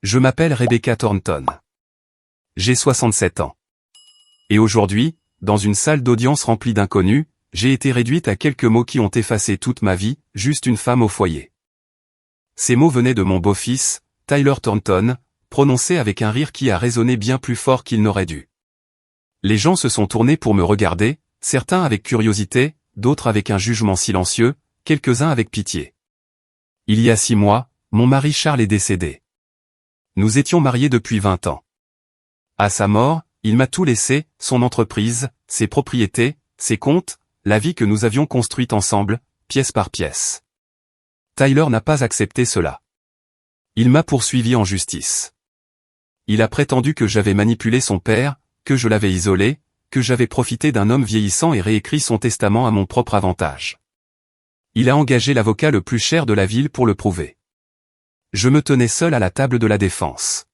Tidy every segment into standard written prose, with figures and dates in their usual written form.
Je m'appelle Rebecca Thornton. J'ai 67 ans. Et aujourd'hui, dans une salle d'audience remplie d'inconnus, j'ai été réduite à quelques mots qui ont effacé toute ma vie, juste une femme au foyer. Ces mots venaient de mon beau-fils, Tyler Thornton, prononcés avec un rire qui a résonné bien plus fort qu'il n'aurait dû. Les gens se sont tournés pour me regarder, certains avec curiosité, d'autres avec un jugement silencieux, quelques-uns avec pitié. Il y a 6 mois, mon mari Charles est décédé. Nous étions mariés depuis 20 ans. À sa mort, il m'a tout laissé, son entreprise, ses propriétés, ses comptes, la vie que nous avions construite ensemble, pièce par pièce. Tyler n'a pas accepté cela. Il m'a poursuivi en justice. Il a prétendu que j'avais manipulé son père, que je l'avais isolé, que j'avais profité d'un homme vieillissant et réécrit son testament à mon propre avantage. Il a engagé l'avocat le plus cher de la ville pour le prouver. Je me tenais seul à la table de la défense.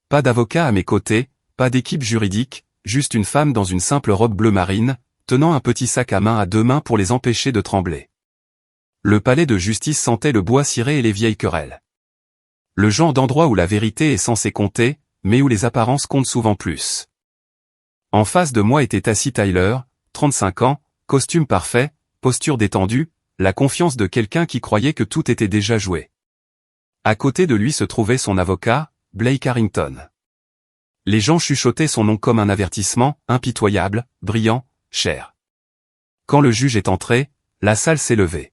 Pas d'avocat à mes côtés, pas d'équipe juridique, juste une femme dans une simple robe bleu marine, tenant un petit sac à main à 2 mains pour les empêcher de trembler. Le palais de justice sentait le bois ciré et les vieilles querelles. Le genre d'endroit où la vérité est censée compter, mais où les apparences comptent souvent plus. En face de moi était assis Tyler, 35 ans, costume parfait, posture détendue, la confiance de quelqu'un qui croyait que tout était déjà joué. À côté de lui se trouvait son avocat, Blake Harrington. Les gens chuchotaient son nom comme un avertissement, impitoyable, brillant, cher. Quand le juge est entré, la salle s'est levée.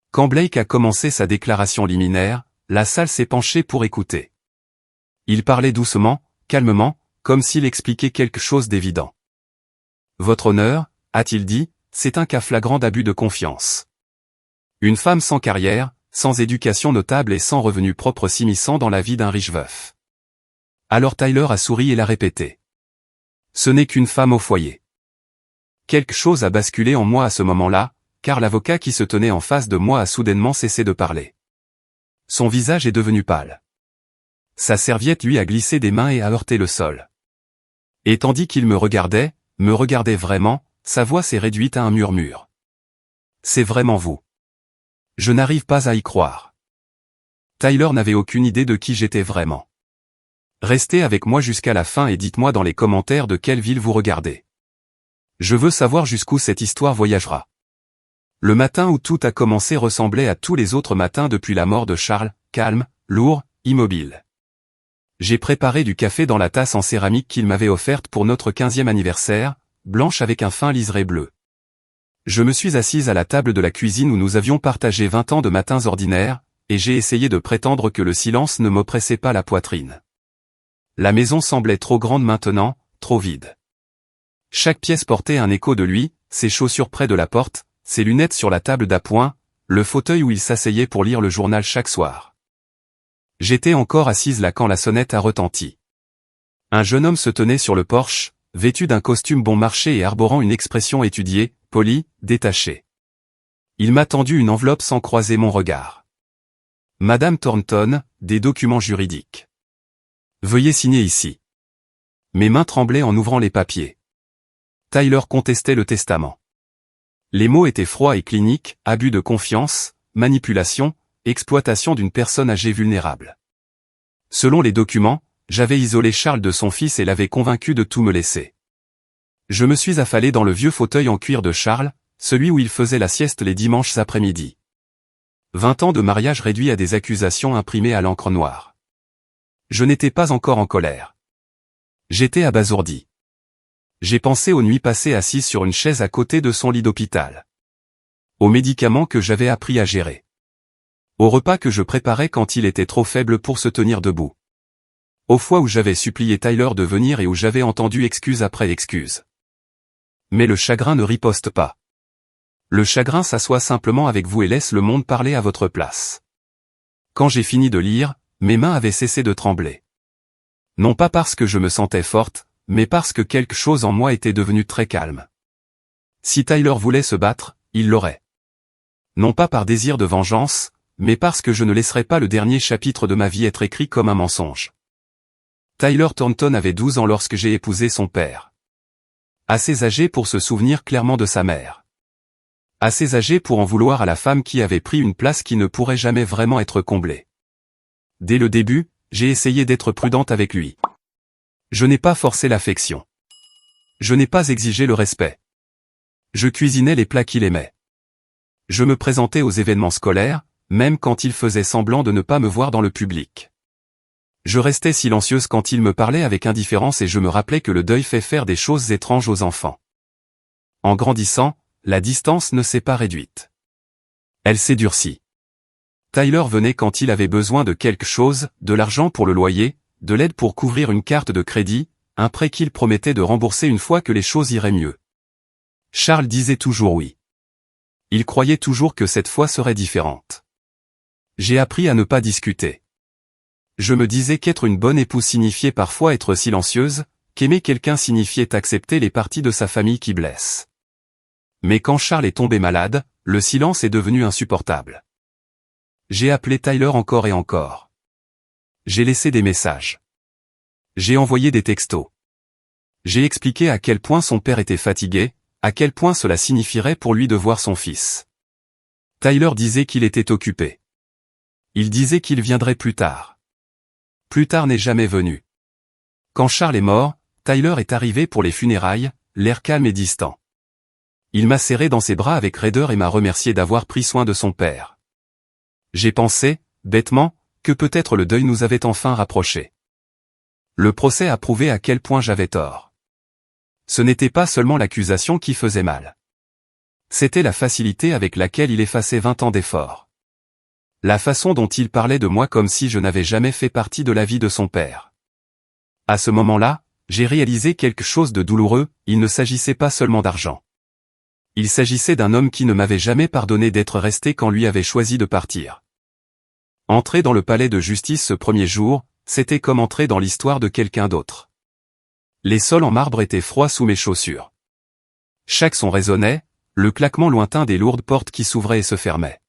Quand Blake a commencé sa déclaration liminaire, la salle s'est penchée pour écouter. Il parlait doucement, calmement, comme s'il expliquait quelque chose d'évident. Votre honneur, a-t-il dit, c'est un cas flagrant d'abus de confiance. Une femme sans carrière, sans éducation notable et sans revenus propres s'immisçant dans la vie d'un riche veuf. Alors Tyler a souri et l'a répété. Ce n'est qu'une femme au foyer. Quelque chose a basculé en moi à ce moment-là, car l'avocat qui se tenait en face de moi a soudainement cessé de parler. Son visage est devenu pâle. Sa serviette lui a glissé des mains et a heurté le sol. Et tandis qu'il me regardait vraiment, sa voix s'est réduite à un murmure. C'est vraiment vous. Je n'arrive pas à y croire. Tyler n'avait aucune idée de qui j'étais vraiment. Restez avec moi jusqu'à la fin et dites-moi dans les commentaires de quelle ville vous regardez. Je veux savoir jusqu'où cette histoire voyagera. Le matin où tout a commencé ressemblait à tous les autres matins depuis la mort de Charles, calme, lourd, immobile. J'ai préparé du café dans la tasse en céramique qu'il m'avait offerte pour notre 15e anniversaire, blanche avec un fin liseré bleu. Je me suis assise à la table de la cuisine où nous avions partagé 20 ans de matins ordinaires, et j'ai essayé de prétendre que le silence ne m'oppressait pas la poitrine. La maison semblait trop grande maintenant, trop vide. Chaque pièce portait un écho de lui, ses chaussures près de la porte, ses lunettes sur la table d'appoint, le fauteuil où il s'asseyait pour lire le journal chaque soir. J'étais encore assise là quand la sonnette a retenti. Un jeune homme se tenait sur le porche, vêtu d'un costume bon marché et arborant une expression étudiée, polie, détachée. Il m'a tendu une enveloppe sans croiser mon regard. Madame Thornton, des documents juridiques. Veuillez signer ici. Mes mains tremblaient en ouvrant les papiers. Tyler contestait le testament. Les mots étaient froids et cliniques, abus de confiance, manipulation, exploitation d'une personne âgée vulnérable. Selon les documents, j'avais isolé Charles de son fils et l'avais convaincu de tout me laisser. Je me suis affalé dans le vieux fauteuil en cuir de Charles, celui où il faisait la sieste les dimanches après-midi. 20 ans de mariage réduits à des accusations imprimées à l'encre noire. Je n'étais pas encore en colère. J'étais abasourdi. J'ai pensé aux nuits passées assise sur une chaise à côté de son lit d'hôpital. Aux médicaments que j'avais appris à gérer. Aux repas que je préparais quand il était trop faible pour se tenir debout. Aux fois où j'avais supplié Tyler de venir et où j'avais entendu excuse après excuse. Mais le chagrin ne riposte pas. Le chagrin s'assoit simplement avec vous et laisse le monde parler à votre place. Quand j'ai fini de lire, mes mains avaient cessé de trembler. Non pas parce que je me sentais forte, mais parce que quelque chose en moi était devenu très calme. Si Tyler voulait se battre, il l'aurait. Non pas par désir de vengeance, mais parce que je ne laisserais pas le dernier chapitre de ma vie être écrit comme un mensonge. Tyler Thornton avait 12 ans lorsque j'ai épousé son père. Assez âgé pour se souvenir clairement de sa mère. Assez âgé pour en vouloir à la femme qui avait pris une place qui ne pourrait jamais vraiment être comblée. Dès le début, j'ai essayé d'être prudente avec lui. Je n'ai pas forcé l'affection. Je n'ai pas exigé le respect. Je cuisinais les plats qu'il aimait. Je me présentais aux événements scolaires, même quand il faisait semblant de ne pas me voir dans le public. Je restais silencieuse quand il me parlait avec indifférence et je me rappelais que le deuil fait faire des choses étranges aux enfants. En grandissant, la distance ne s'est pas réduite. Elle s'est durcie. Tyler venait quand il avait besoin de quelque chose, de l'argent pour le loyer, de l'aide pour couvrir une carte de crédit, un prêt qu'il promettait de rembourser une fois que les choses iraient mieux. Charles disait toujours oui. Il croyait toujours que cette fois serait différente. J'ai appris à ne pas discuter. Je me disais qu'être une bonne épouse signifiait parfois être silencieuse, qu'aimer quelqu'un signifiait accepter les parties de sa famille qui blessent. Mais quand Charles est tombé malade, le silence est devenu insupportable. J'ai appelé Tyler encore et encore. J'ai laissé des messages. J'ai envoyé des textos. J'ai expliqué à quel point son père était fatigué, à quel point cela signifierait pour lui de voir son fils. Tyler disait qu'il était occupé. Il disait qu'il viendrait plus tard. Plus tard n'est jamais venu. Quand Charles est mort, Tyler est arrivé pour les funérailles, l'air calme et distant. Il m'a serré dans ses bras avec raideur et m'a remercié d'avoir pris soin de son père. J'ai pensé, bêtement, que peut-être le deuil nous avait enfin rapprochés. Le procès a prouvé à quel point j'avais tort. Ce n'était pas seulement l'accusation qui faisait mal. C'était la facilité avec laquelle il effaçait 20 ans d'efforts. La façon dont il parlait de moi comme si je n'avais jamais fait partie de la vie de son père. À ce moment-là, j'ai réalisé quelque chose de douloureux, il ne s'agissait pas seulement d'argent. Il s'agissait d'un homme qui ne m'avait jamais pardonné d'être resté quand lui avait choisi de partir. Entrer dans le palais de justice ce premier jour, c'était comme entrer dans l'histoire de quelqu'un d'autre. Les sols en marbre étaient froids sous mes chaussures. Chaque son résonnait, le claquement lointain des lourdes portes qui s'ouvraient et se fermaient.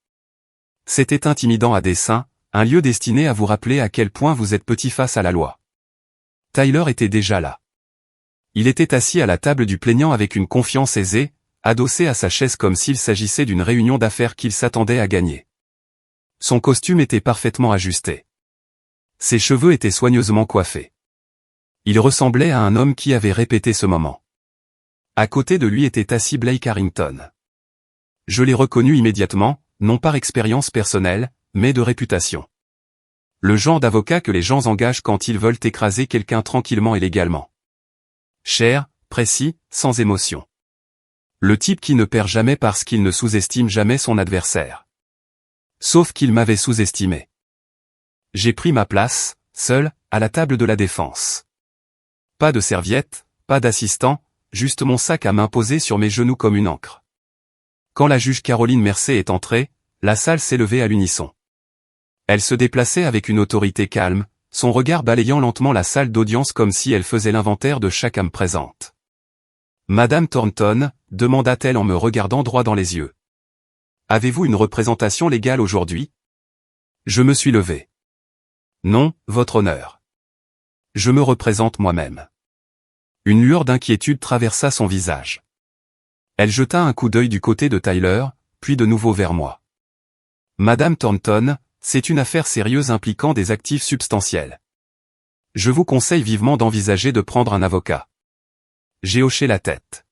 C'était intimidant à dessein, un lieu destiné à vous rappeler à quel point vous êtes petit face à la loi. Tyler était déjà là. Il était assis à la table du plaignant avec une confiance aisée, adossé à sa chaise comme s'il s'agissait d'une réunion d'affaires qu'il s'attendait à gagner. Son costume était parfaitement ajusté. Ses cheveux étaient soigneusement coiffés. Il ressemblait à un homme qui avait répété ce moment. À côté de lui était assis Blake Harrington. Je l'ai reconnu immédiatement, non par expérience personnelle, mais de réputation. Le genre d'avocat que les gens engagent quand ils veulent écraser quelqu'un tranquillement et légalement. Cher, précis, sans émotion. Le type qui ne perd jamais parce qu'il ne sous-estime jamais son adversaire. Sauf qu'il m'avait sous-estimé. J'ai pris ma place, seul, à la table de la défense. Pas de serviette, pas d'assistant, juste mon sac à main posé sur mes genoux comme une encre. Quand la juge Caroline Mercé est entrée, la salle s'est levée à l'unisson. Elle se déplaçait avec une autorité calme, son regard balayant lentement la salle d'audience comme si elle faisait l'inventaire de chaque âme présente. Madame Thornton, demanda-t-elle en me regardant droit dans les yeux. Avez-vous une représentation légale aujourd'hui? Je me suis levé. Non, votre honneur. Je me représente moi-même. Une lueur d'inquiétude traversa son visage. Elle jeta un coup d'œil du côté de Tyler, puis de nouveau vers moi. Madame Thornton, c'est une affaire sérieuse impliquant des actifs substantiels. Je vous conseille vivement d'envisager de prendre un avocat. J'ai hoché la tête.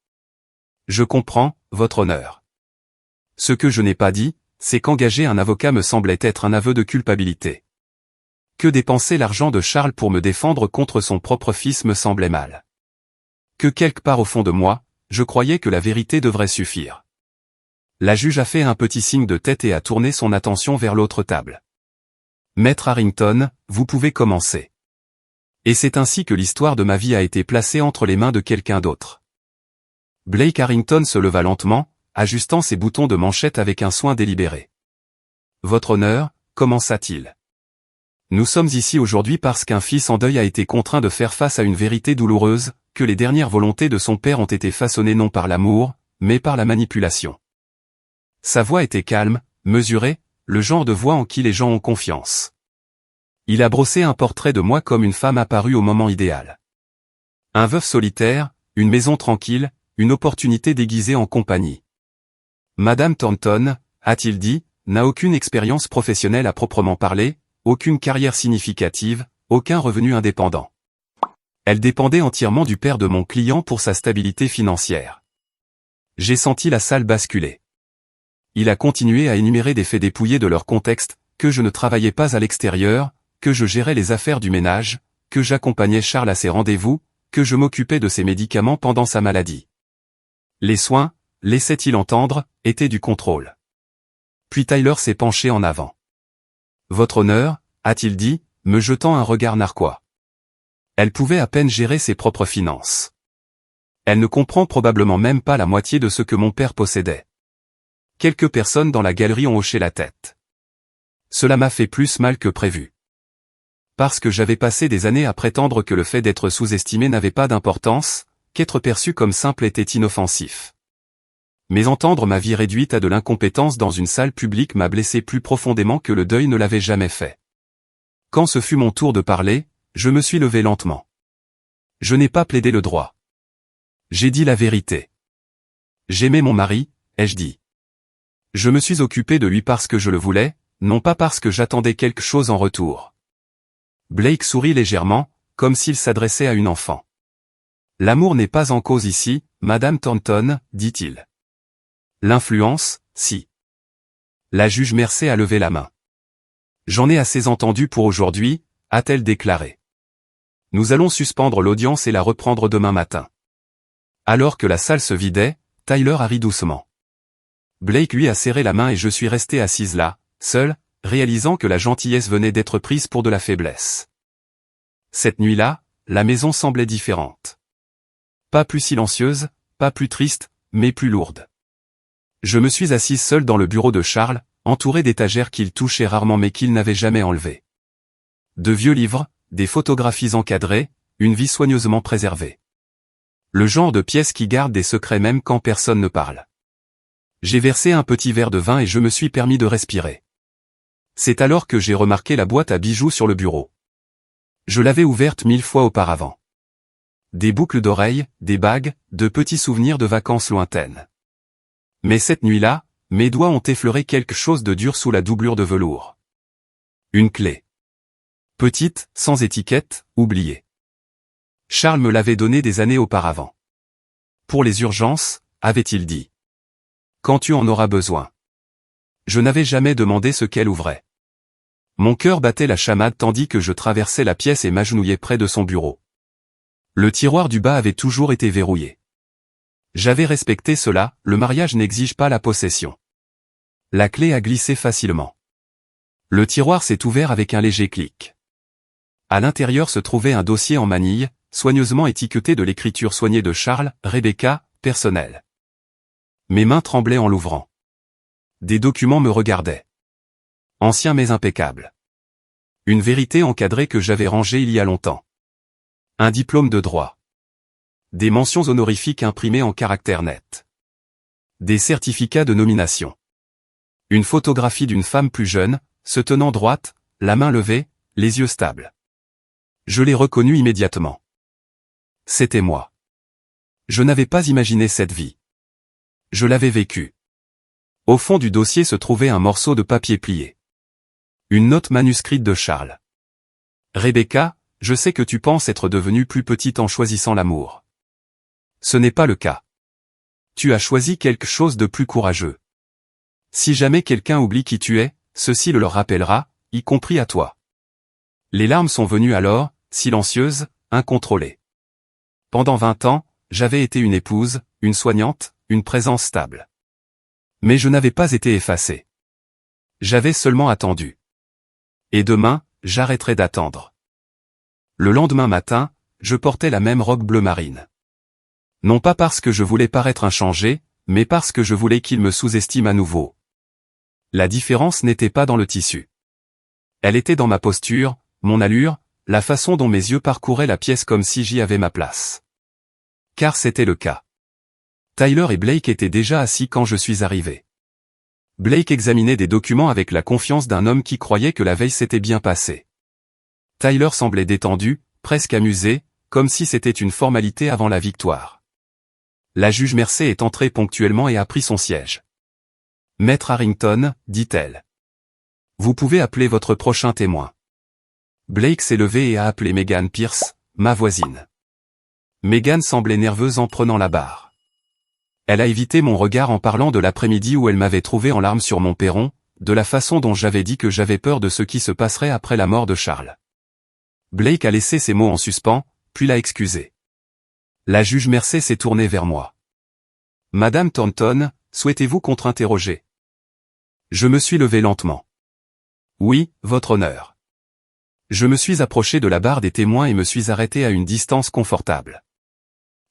Je comprends, votre honneur. Ce que je n'ai pas dit, c'est qu'engager un avocat me semblait être un aveu de culpabilité. Que dépenser l'argent de Charles pour me défendre contre son propre fils me semblait mal. Que quelque part au fond de moi, je croyais que la vérité devrait suffire. La juge a fait un petit signe de tête et a tourné son attention vers l'autre table. Maître Harrington, vous pouvez commencer. Et c'est ainsi que l'histoire de ma vie a été placée entre les mains de quelqu'un d'autre. Blake Harrington se leva lentement, ajustant ses boutons de manchette avec un soin délibéré. Votre honneur, commença-t-il. Nous sommes ici aujourd'hui parce qu'un fils en deuil a été contraint de faire face à une vérité douloureuse, que les dernières volontés de son père ont été façonnées non par l'amour, mais par la manipulation. Sa voix était calme, mesurée, le genre de voix en qui les gens ont confiance. Il a brossé un portrait de moi comme une femme apparue au moment idéal. Un veuf solitaire, une maison tranquille, une opportunité déguisée en compagnie. Madame Thornton, a-t-il dit, n'a aucune expérience professionnelle à proprement parler, aucune carrière significative, aucun revenu indépendant. Elle dépendait entièrement du père de mon client pour sa stabilité financière. J'ai senti la salle basculer. Il a continué à énumérer des faits dépouillés de leur contexte, que je ne travaillais pas à l'extérieur, que je gérais les affaires du ménage, que j'accompagnais Charles à ses rendez-vous, que je m'occupais de ses médicaments pendant sa maladie. Les soins, laissait-il entendre, étaient du contrôle. Puis Tyler s'est penché en avant. « Votre honneur » a-t-il dit, me jetant un regard narquois. Elle pouvait à peine gérer ses propres finances. Elle ne comprend probablement même pas la moitié de ce que mon père possédait. Quelques personnes dans la galerie ont hoché la tête. Cela m'a fait plus mal que prévu. Parce que j'avais passé des années à prétendre que le fait d'être sous-estimé n'avait pas d'importance, qu'être perçu comme simple était inoffensif. Mais entendre ma vie réduite à de l'incompétence dans une salle publique m'a blessé plus profondément que le deuil ne l'avait jamais fait. Quand ce fut mon tour de parler, je me suis levé lentement. Je n'ai pas plaidé le droit. J'ai dit la vérité. J'aimais mon mari, ai-je dit. Je me suis occupé de lui parce que je le voulais, non pas parce que j'attendais quelque chose en retour. Blake sourit légèrement, comme s'il s'adressait à une enfant. L'amour n'est pas en cause ici, Madame Thornton, dit-il. L'influence, si. La juge Mercey a levé la main. J'en ai assez entendu pour aujourd'hui, a-t-elle déclaré. Nous allons suspendre l'audience et la reprendre demain matin. Alors que la salle se vidait, Tyler a ri doucement. Blake lui a serré la main et je suis resté assise là, seule, réalisant que la gentillesse venait d'être prise pour de la faiblesse. Cette nuit-là, la maison semblait différente. Pas plus silencieuse, pas plus triste, mais plus lourde. Je me suis assise seule dans le bureau de Charles, entouré d'étagères qu'il touchait rarement mais qu'il n'avait jamais enlevées. De vieux livres, des photographies encadrées, une vie soigneusement préservée. Le genre de pièce qui garde des secrets même quand personne ne parle. J'ai versé un petit verre de vin et je me suis permis de respirer. C'est alors que j'ai remarqué la boîte à bijoux sur le bureau. Je l'avais ouverte 1000 fois auparavant. Des boucles d'oreilles, des bagues, de petits souvenirs de vacances lointaines. Mais cette nuit-là, mes doigts ont effleuré quelque chose de dur sous la doublure de velours. Une clé. Petite, sans étiquette, oubliée. Charles me l'avait donnée des années auparavant. Pour les urgences, avait-il dit. Quand tu en auras besoin. Je n'avais jamais demandé ce qu'elle ouvrait. Mon cœur battait la chamade tandis que je traversais la pièce et m'agenouillais près de son bureau. Le tiroir du bas avait toujours été verrouillé. J'avais respecté cela, le mariage n'exige pas la possession. La clé a glissé facilement. Le tiroir s'est ouvert avec un léger clic. À l'intérieur se trouvait un dossier en manille, soigneusement étiqueté de l'écriture soignée de Charles, Rebecca, personnel. Mes mains tremblaient en l'ouvrant. Des documents me regardaient. Anciens mais impeccables. Une vérité encadrée que j'avais rangée il y a longtemps. Un diplôme de droit. Des mentions honorifiques imprimées en caractères nets. Des certificats de nomination. Une photographie d'une femme plus jeune, se tenant droite, la main levée, les yeux stables. Je l'ai reconnue immédiatement. C'était moi. Je n'avais pas imaginé cette vie. Je l'avais vécue. Au fond du dossier se trouvait un morceau de papier plié. Une note manuscrite de Charles. Rebecca, je sais que tu penses être devenue plus petite en choisissant l'amour. Ce n'est pas le cas. Tu as choisi quelque chose de plus courageux. Si jamais quelqu'un oublie qui tu es, ceci le leur rappellera, y compris à toi. Les larmes sont venues alors, silencieuses, incontrôlées. Pendant 20 ans, j'avais été une épouse, une soignante, une présence stable. Mais je n'avais pas été effacé. J'avais seulement attendu. Et demain, j'arrêterai d'attendre. Le lendemain matin, je portais la même robe bleu marine. Non pas parce que je voulais paraître inchangé, mais parce que je voulais qu'il me sous-estime à nouveau. La différence n'était pas dans le tissu. Elle était dans ma posture, mon allure, la façon dont mes yeux parcouraient la pièce comme si j'y avais ma place. Car c'était le cas. Tyler et Blake étaient déjà assis quand je suis arrivé. Blake examinait des documents avec la confiance d'un homme qui croyait que la veille s'était bien passée. Tyler semblait détendu, presque amusé, comme si c'était une formalité avant la victoire. La juge Mercey est entrée ponctuellement et a pris son siège. « Maître Harrington, dit-elle. Vous pouvez appeler votre prochain témoin. » Blake s'est levé et a appelé Megan Pierce, ma voisine. Megan semblait nerveuse en prenant la barre. Elle a évité mon regard en parlant de l'après-midi où elle m'avait trouvé en larmes sur mon perron, de la façon dont j'avais dit que j'avais peur de ce qui se passerait après la mort de Charles. Blake a laissé ses mots en suspens, puis l'a excusé. La juge Mercey s'est tournée vers moi. Madame Thornton, souhaitez-vous contre-interroger? Je me suis levé lentement. Oui, votre honneur. Je me suis approché de la barre des témoins et me suis arrêté à une distance confortable.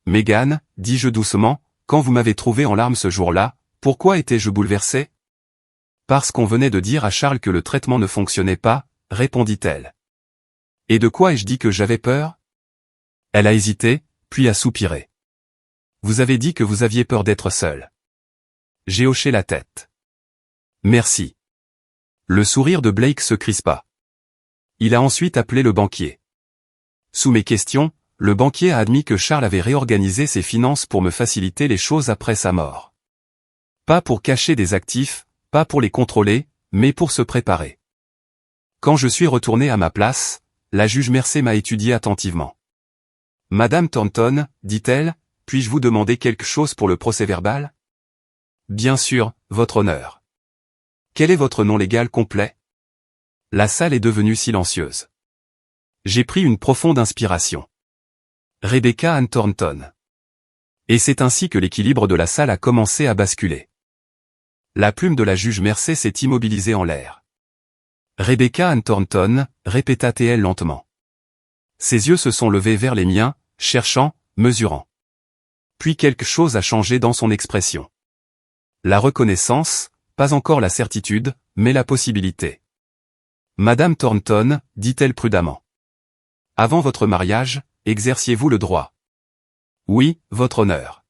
Megan, dis-je doucement, quand vous m'avez trouvé en larmes ce jour-là, pourquoi étais-je bouleversé? Parce qu'on venait de dire à Charles que le traitement ne fonctionnait pas, répondit-elle. Et de quoi ai-je dit que j'avais peur? Elle a hésité, puis a soupiré. Vous avez dit que vous aviez peur d'être seule. J'ai hoché la tête. Merci. Le sourire de Blake se crispa. Il a ensuite appelé le banquier. Sous mes questions, le banquier a admis que Charles avait réorganisé ses finances pour me faciliter les choses après sa mort. Pas pour cacher des actifs, pas pour les contrôler, mais pour se préparer. Quand je suis retourné à ma place, la juge Mercey m'a étudié attentivement. Madame Thornton, dit-elle, puis-je vous demander quelque chose pour le procès-verbal? Bien sûr, votre honneur. Quel est votre nom légal complet? La salle est devenue silencieuse. J'ai pris une profonde inspiration. Rebecca Ann Thornton. Et c'est ainsi que l'équilibre de la salle a commencé à basculer. La plume de la juge Mercey s'est immobilisée en l'air. Rebecca Ann Thornton, répéta-t-elle lentement. Ses yeux se sont levés vers les miens, cherchant, mesurant. Puis quelque chose a changé dans son expression. La reconnaissance, pas encore la certitude, mais la possibilité. Madame Thornton, dit-elle prudemment. Avant votre mariage, exerciez-vous le droit? Oui, votre honneur.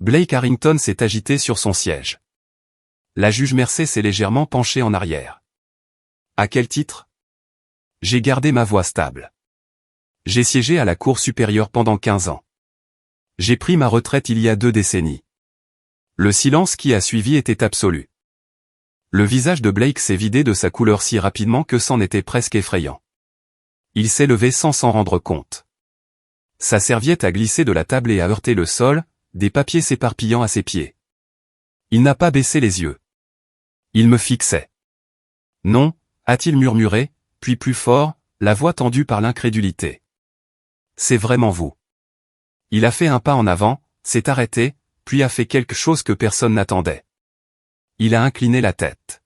Blake Harrington s'est agité sur son siège. La juge Mercey s'est légèrement penchée en arrière. À quel titre? J'ai gardé ma voix stable. J'ai siégé à la Cour supérieure pendant 15 ans. J'ai pris ma retraite il y a 2 décennies. Le silence qui a suivi était absolu. Le visage de Blake s'est vidé de sa couleur si rapidement que c'en était presque effrayant. Il s'est levé sans s'en rendre compte. Sa serviette a glissé de la table et a heurté le sol, des papiers s'éparpillant à ses pieds. Il n'a pas baissé les yeux. Il me fixait. Non, a-t-il murmuré, puis plus fort, la voix tendue par l'incrédulité. C'est vraiment vous. Il a fait un pas en avant, s'est arrêté, puis a fait quelque chose que personne n'attendait. Il a incliné la tête.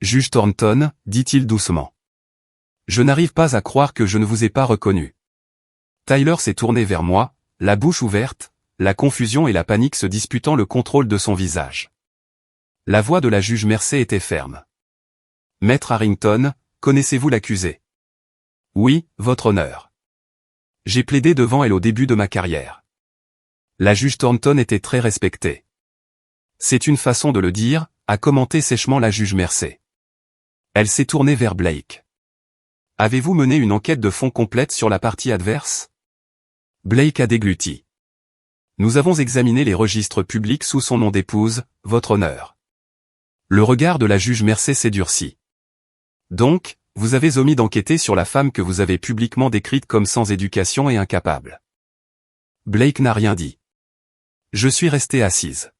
Juge Thornton, dit-il doucement. Je n'arrive pas à croire que je ne vous ai pas reconnu. Tyler s'est tourné vers moi, la bouche ouverte, la confusion et la panique se disputant le contrôle de son visage. La voix de la juge Mercey était ferme. Maître Harrington, connaissez-vous l'accusé? Oui, votre honneur. J'ai plaidé devant elle au début de ma carrière. La juge Thornton était très respectée. C'est une façon de le dire, a commenté sèchement la juge Mercey. Elle s'est tournée vers Blake. Avez-vous mené une enquête de fond complète sur la partie adverse? Blake a dégluti. Nous avons examiné les registres publics sous son nom d'épouse, votre honneur. Le regard de la juge Mercey s'est durci. Donc, vous avez omis d'enquêter sur la femme que vous avez publiquement décrite comme sans éducation et incapable. Blake n'a rien dit. Je suis resté assise.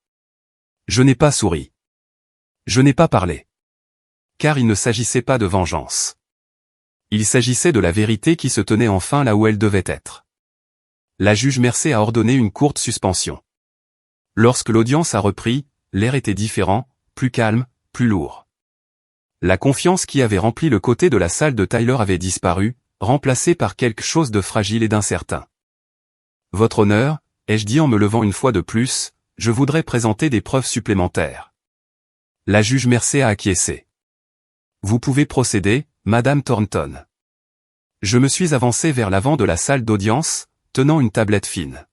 Je n'ai pas souri. Je n'ai pas parlé. Car il ne s'agissait pas de vengeance. Il s'agissait de la vérité qui se tenait enfin là où elle devait être. La juge Mercey a ordonné une courte suspension. Lorsque l'audience a repris, l'air était différent, plus calme, plus lourd. La confiance qui avait rempli le côté de la salle de Tyler avait disparu, remplacée par quelque chose de fragile et d'incertain. Votre honneur, ai-je dit en me levant une fois de plus, je voudrais présenter des preuves supplémentaires. La juge Mercey a acquiescé. Vous pouvez procéder, Madame Thornton. Je me suis avancé vers l'avant de la salle d'audience, tenant une tablette fine.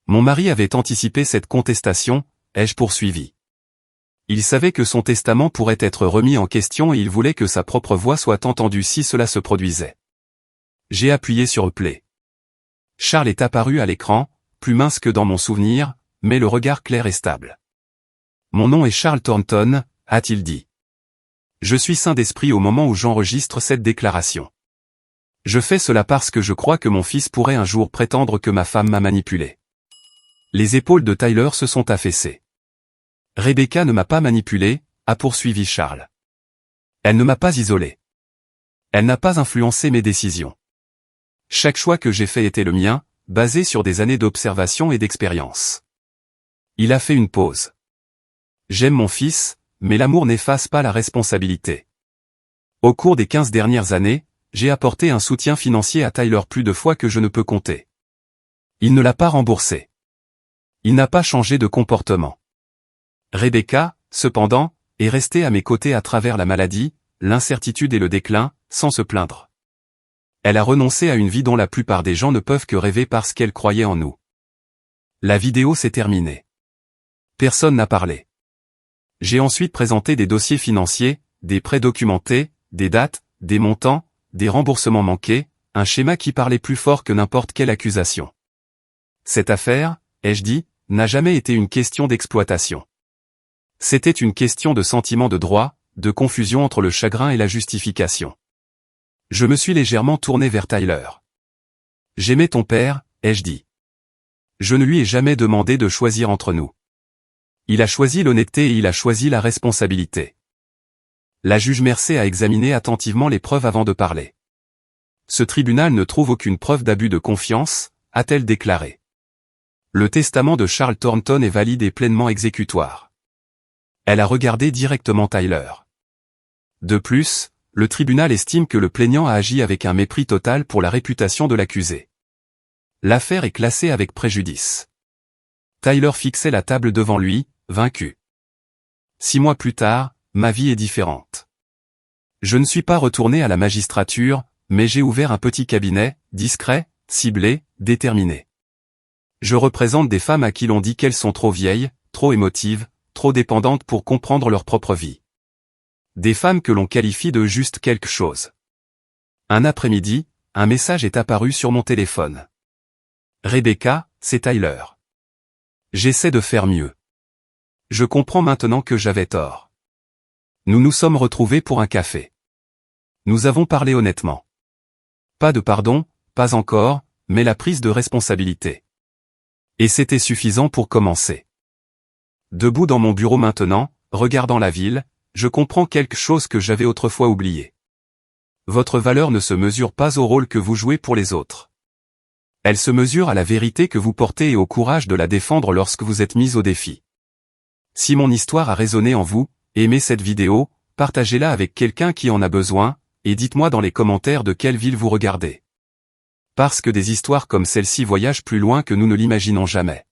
Mon mari avait anticipé cette contestation, ai-je poursuivi. Il savait que son testament pourrait être remis en question et il voulait que sa propre voix soit entendue si cela se produisait. J'ai appuyé sur play. Charles est apparu à l'écran, plus mince que dans mon souvenir, mais le regard clair et stable. Mon nom est Charles Thornton, a-t-il dit. Je suis sain d'esprit au moment où j'enregistre cette déclaration. Je fais cela parce que je crois que mon fils pourrait un jour prétendre que ma femme m'a manipulé. Les épaules de Tyler se sont affaissées. Rebecca ne m'a pas manipulé, a poursuivi Charles. Elle ne m'a pas isolé. Elle n'a pas influencé mes décisions. Chaque choix que j'ai fait était le mien, basé sur des années d'observation et d'expérience. Il a fait une pause. J'aime mon fils, mais l'amour n'efface pas la responsabilité. Au cours des 15 dernières années, j'ai apporté un soutien financier à Tyler plus de fois que je ne peux compter. Il ne l'a pas remboursé. Il n'a pas changé de comportement. Rebecca, cependant, est restée à mes côtés à travers la maladie, l'incertitude et le déclin, sans se plaindre. Elle a renoncé à une vie dont la plupart des gens ne peuvent que rêver parce qu'elle croyait en nous. La vidéo s'est terminée. Personne n'a parlé. J'ai ensuite présenté des dossiers financiers, des prêts documentés, des dates, des montants, des remboursements manqués, un schéma qui parlait plus fort que n'importe quelle accusation. Cette affaire, ai-je dit, n'a jamais été une question d'exploitation. C'était une question de sentiment de droit, de confusion entre le chagrin et la justification. Je me suis légèrement tourné vers Tyler. J'aimais ton père, ai-je dit. Je ne lui ai jamais demandé de choisir entre nous. Il a choisi l'honnêteté et il a choisi la responsabilité. La juge Mercé a examiné attentivement les preuves avant de parler. Ce tribunal ne trouve aucune preuve d'abus de confiance, a-t-elle déclaré. Le testament de Charles Thornton est valide et pleinement exécutoire. Elle a regardé directement Tyler. De plus, le tribunal estime que le plaignant a agi avec un mépris total pour la réputation de l'accusé. L'affaire est classée avec préjudice. Tyler fixait la table devant lui, vaincu. 6 mois plus tard, ma vie est différente. Je ne suis pas retourné à la magistrature, mais j'ai ouvert un petit cabinet, discret, ciblé, déterminé. Je représente des femmes à qui l'on dit qu'elles sont trop vieilles, trop émotives, trop dépendantes pour comprendre leur propre vie. Des femmes que l'on qualifie de juste quelque chose. Un après-midi, un message est apparu sur mon téléphone. Rebecca, c'est Tyler. J'essaie de faire mieux. Je comprends maintenant que j'avais tort. Nous nous sommes retrouvés pour un café. Nous avons parlé honnêtement. Pas de pardon, pas encore, mais la prise de responsabilité. Et c'était suffisant pour commencer. Debout dans mon bureau maintenant, regardant la ville, je comprends quelque chose que j'avais autrefois oublié. Votre valeur ne se mesure pas au rôle que vous jouez pour les autres. Elle se mesure à la vérité que vous portez et au courage de la défendre lorsque vous êtes mis au défi. Si mon histoire a résonné en vous, aimez cette vidéo, partagez-la avec quelqu'un qui en a besoin, et dites-moi dans les commentaires de quelle ville vous regardez. Parce que des histoires comme celle-ci voyagent plus loin que nous ne l'imaginons jamais.